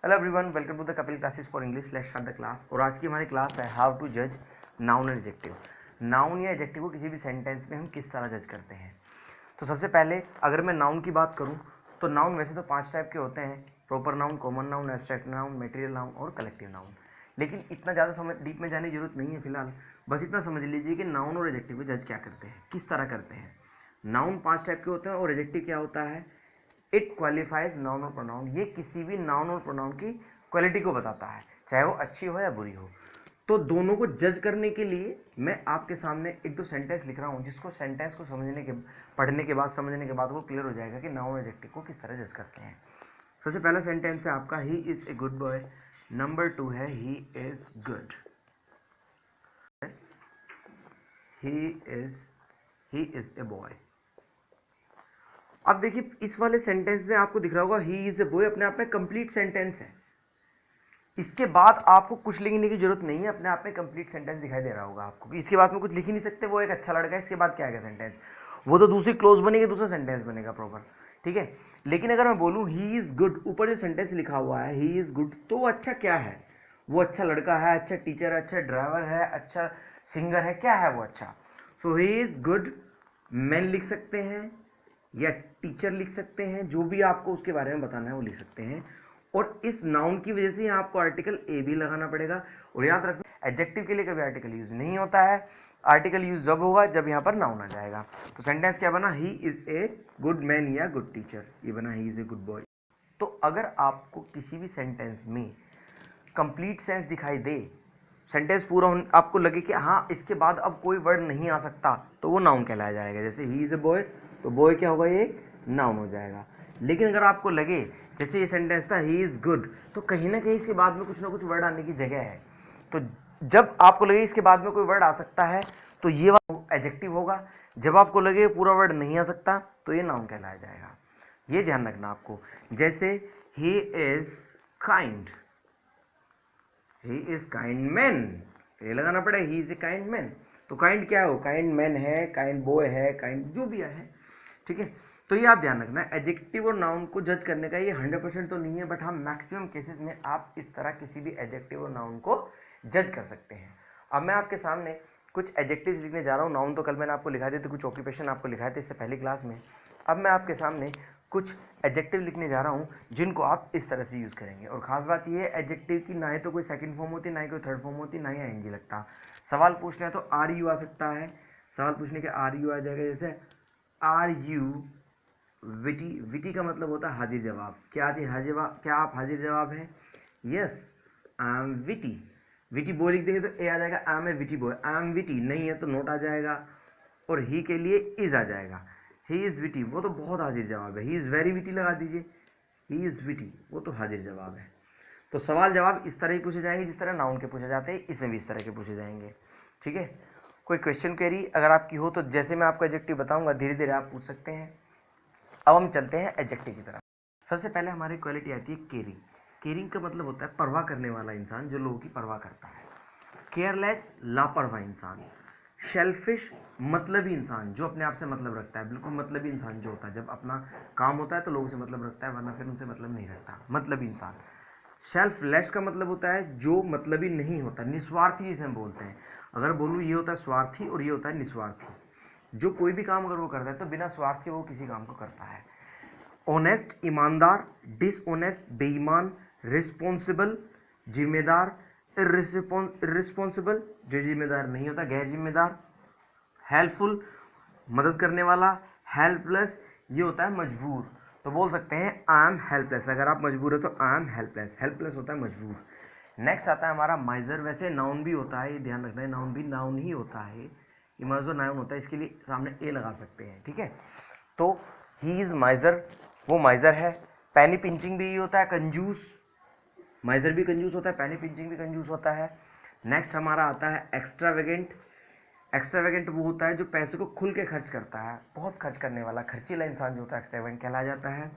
Hello everyone, welcome to the Kapil classes for English. Let's start the class. और आज की हमारी क्लास है हाउ टू जज नाउन एंड एडजेक्टिव। नाउन या एडजेक्टिव को किसी भी सेंटेंस में हम किस तरह जज करते हैं। तो सबसे पहले अगर मैं नाउन की बात करूं तो नाउन वैसे तो 5 टाइप के होते हैं: proper noun, common noun, abstract noun, material noun और कलेक्टिव नाउन। लेकिन इतना ज़्यादा समझ डीप में जाने की जरूरत नहीं है फिलहाल। बस इतना समझ लीजिए कि नाउन और एडजेक्टिव को जज क्या करते हैं, किस तरह करते हैं। नाउन 5 टाइप के होते हैं और एडजेक्टिव क्या होता है? इट क्वालिफाइज नाउन और प्रोनाउन। ये किसी भी नाउन और प्रोनाउन की क्वालिटी को बताता है, चाहे वो अच्छी हो या बुरी हो। तो दोनों को जज करने के लिए मैं आपके सामने एक दो सेंटेंस लिख रहा हूँ, जिसको सेंटेंस को पढ़ने के बाद समझने के बाद वो क्लियर हो जाएगा कि नाउन एडजेक्टिव को किस तरह जज करते हैं। सबसे पहला सेंटेंस है आपका, he is a good boy. Number 2 है he is good. He is a boy. अब देखिए इस वाले सेंटेंस में आपको दिख रहा होगा ही इज ए बॉय अपने आप में कंप्लीट सेंटेंस है। इसके बाद आपको कुछ लिखने की जरूरत नहीं है, अपने आप में कंप्लीट सेंटेंस दिखाई दे रहा होगा आपको कि इसके बाद में कुछ लिख ही नहीं सकते। वो एक अच्छा लड़का है, इसके बाद क्या है सेंटेंस, वो तो दूसरी क्लोज बनेगी, दूसरा सेंटेंस बनेगा प्रॉपर, ठीक है। लेकिन अगर मैं बोलूँ ही इज गुड, ऊपर जो सेंटेंस लिखा हुआ है ही इज गुड, तो वो अच्छा क्या है? वो अच्छा लड़का है, अच्छा टीचर है, अच्छा ड्राइवर है, अच्छा सिंगर है, क्या है वो अच्छा? सो ही इज गुड मैन लिख सकते हैं या टीचर लिख सकते हैं, जो भी आपको उसके बारे में बताना है वो लिख सकते हैं। और इस नाउन की वजह से यहाँ आपको आर्टिकल ए भी लगाना पड़ेगा। और याद रखना एडजेक्टिव के लिए कभी आर्टिकल यूज नहीं होता है। आर्टिकल यूज जब होगा जब यहाँ पर नाउन आ जाएगा। तो सेंटेंस क्या बना? He is a good man या गुड टीचर। ये बना he is a good boy. तो अगर आपको किसी भी सेंटेंस में कंप्लीट सेंस दिखाई दे, सेंटेंस पूरा आपको लगे कि हाँ इसके बाद अब कोई वर्ड नहीं आ सकता, तो वो नाउन कहलाया जाएगा। जैसे ही इज ए बॉय, तो बॉय क्या होगा? ये नाउन हो जाएगा। लेकिन अगर आपको लगे जैसे ये सेंटेंस था ही इज गुड, तो कहीं ना कहीं इसके बाद में कुछ ना कुछ वर्ड आने की जगह है। तो जब आपको लगे इसके बाद में कोई वर्ड आ सकता है तो ये एडजेक्टिव होगा। जब आपको लगे पूरा वर्ड नहीं आ सकता तो ये नाउन कहलाया जाएगा। ये ध्यान रखना आपको। जैसे he is kind, he is kind man, ये लगाना पड़े he is a kind man. तो काइंड क्या हो? काइंड मैन है, काइंड बॉय है, काइंड जो भी है, ठीक है। तो ये आप ध्यान रखना, एडजेक्टिव और नाउन को जज करने का ये 100% तो नहीं है, बट हाँ मैक्सिमम केसेस में आप इस तरह किसी भी एडजेक्टिव और नाउन को जज कर सकते हैं। अब मैं आपके सामने कुछ एडजेक्टिव्स लिखने जा रहा हूँ। नाउन तो कल मैंने आपको लिखा दिए थे, कुछ ऑक्यूपेशन आपको लिखाए थे इससे पहली क्लास में। अब मैं आपके सामने कुछ एडजेक्टिव लिखने जा रहा हूँ जिनको आप इस तरह से यूज़ करेंगे। और ख़ास बात ये है एडजेक्टिव की ना ही तो कोई सेकंड फॉर्म होती, ना ही कोई थर्ड फॉर्म होती, ना ही आईएनजी लगता। सवाल पूछना है तो आर यू आ सकता है। सवाल पूछने के आर यू आ जाएगा। जैसे आर यू विटी। विटी का मतलब होता है हाजिर जवाब। क्या क्या आप हाजिर जवाब हैं? Yes I am witty. Witty boy लिख देंगे तो ए आ जाएगा, I am a witty boy. I am witty नहीं है तो नोट आ जाएगा। और ही के लिए इज आ जाएगा। ही इज विटी, वो तो बहुत हाजिर जवाब है। ही इज वेरी विटी लगा दीजिए, ही इज विटी, वो तो हाजिर जवाब है। तो सवाल जवाब इस तरह ही पूछे जाएंगे जिस तरह नाउन के पूछे जाते हैं, इसमें भी इस तरह के पूछे जाएंगे, ठीक है। कोई क्वेश्चन क्वेरी अगर आपकी हो तो जैसे मैं आपको एडजेक्टिव बताऊंगा धीरे धीरे आप पूछ सकते हैं। अब हम चलते हैं एडजेक्टिव की तरफ। सबसे पहले हमारी क्वालिटी आती है केयरिंग। केयरिंग का मतलब होता है परवाह करने वाला इंसान, जो लोगों की परवाह करता है। केयरलेस, लापरवाह इंसान। शेल्फिश, मतलबी इंसान, जो अपने आप से मतलब रखता है। बिल्कुल मतलबी इंसान जो होता है, जब अपना काम होता है तो लोगों से मतलब रखता है, वरना फिर उनसे मतलब नहीं रखता, मतलबी इंसान। सेल्फलेस का मतलब होता है जो मतलबी नहीं होता, निस्वार्थी जिसे हम बोलते हैं। अगर बोलूँ ये होता है स्वार्थी और ये होता है निस्वार्थी। जो कोई भी काम अगर वो करता है तो बिना स्वार्थ के वो किसी काम को करता है। ऑनेस्ट, ईमानदार। डिसऑनेस्ट, बेईमान। रिस्पॉन्सिबल, जिम्मेदार। इर्रिस्पॉन्सिबल, जो जिम्मेदार नहीं होता, गैर जिम्मेदार। हेल्पफुल, मदद करने वाला। हेल्पलेस, ये होता है मजबूर। तो बोल सकते हैं आई एम हेल्पलेस। अगर आप मजबूर हो तो आई एम हेल्पलेस। हेल्पलेस होता है मजबूर। नेक्स्ट आता है हमारा माइजर। वैसे नाउन भी होता है, ये ध्यान रखना है, नाउन भी नाउन ही होता है। ये माइजर नाउन होता है, इसके लिए सामने ए लगा सकते हैं, ठीक है। तो ही इज माइजर, वो माइजर है। पैनी पिंचिंग भी ये होता है, कंजूस। माइजर भी कंजूस होता है, पैनी पिंचिंग भी कंजूस होता है। नेक्स्ट हमारा आता है एक्स्ट्रावेगेंट। एक्स्ट्रावेगेंट वो होता है जो पैसे को खुल के खर्च करता है, बहुत खर्च करने वाला, खर्चीला इंसान जो होता है एक्स्ट्रावेगेंट कहलाया जाता है।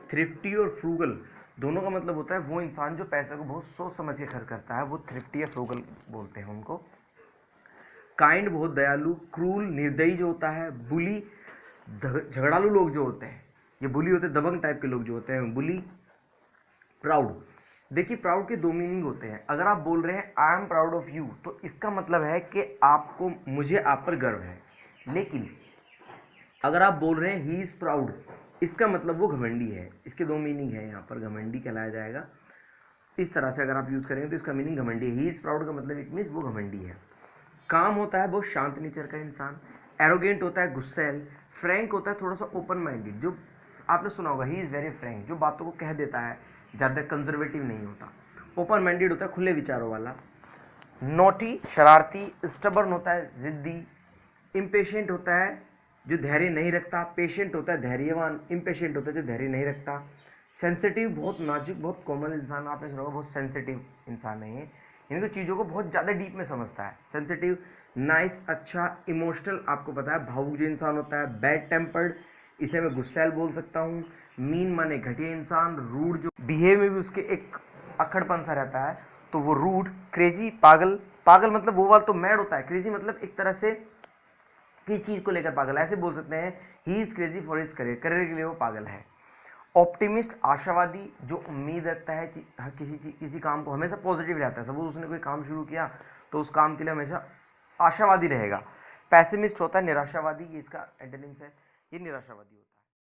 थ्रिफ्टी और फ्रूगल, दोनों का मतलब होता है वो इंसान जो पैसे को बहुत सोच समझ के खर्च करता है, वो थ्रिफ्टी या फ्रूगल बोलते हैं उनको। काइंड, बहुत दयालु। क्रूल, निर्दयी जो होता है। बुली, झगड़ालू लोग जो होते हैं, ये बुली होते हैं, दबंग टाइप के लोग जो होते हैं, बुली। प्राउड, देखिए प्राउड के दो मीनिंग होते हैं। अगर आप बोल रहे हैं I am proud of you, तो इसका मतलब है कि आपको, मुझे आप पर गर्व है। लेकिन अगर आप बोल रहे हैं ही इज प्राउड, इसका मतलब वो घमंडी है। इसके दो मीनिंग है यहाँ पर, घमंडी कहलाया जाएगा। इस तरह से अगर आप यूज करेंगे तो इसका मीनिंग घमंडी है। ही इज प्राउड का मतलब इट मीन्स वो घमंडी है। काम होता है बहुत शांत नेचर का इंसान, एरोगेंट होता है गुस्सैल, फ्रैंक होता है थोड़ा सा ओपन माइंडेड, जो आपने सुना होगा ही इज़ वेरी फ्रैंक, जो बातों को कह देता है, ज़्यादा कंजर्वेटिव नहीं होता। ओपन माइंडेड होता है खुले विचारों वाला। नोटी शरारती, स्टबर्न होता है जिद्दी, इम्पेशेंट होता है जो धैर्य नहीं रखता, पेशेंट होता है धैर्यवान, इम्पेशेंट होता है जो धैर्य नहीं रखता। सेंसिटिव बहुत नाजुक बहुत कोमल इंसान, आपने सुना होगा बहुत सेंसिटिव इंसान है ये, यानी कि चीज़ों को बहुत ज़्यादा डीप में समझता है। सेंसिटिव। नाइस अच्छा। इमोशनल आपको पता है भावुक जो इंसान होता है। बैड टेम्पर्ड, इसे मैं गुस्सैल बोल सकता हूँ। मीन माने घटिया इंसान। रूड, जो बिहेव में भी उसके एक अक्खड़पन सा रहता है तो वो रूड। क्रेजी पागल, पागल मतलब वो वाला तो मैड होता है, क्रेजी मतलब एक तरह से किसी चीज़ को लेकर पागल, ऐसे बोल सकते हैं he is crazy for his career, career के लिए वो पागल है। ऑप्टिमिस्ट आशावादी, जो उम्मीद रखता है किसी काम को, हमेशा पॉजिटिव रहता है। सपोज उसने कोई काम शुरू किया तो उस काम के लिए हमेशा आशावादी रहेगा। पैसिमिस्ट होता है निराशावादी, ये इसका एंटोनिम्स है, ये निराशावादी होता है।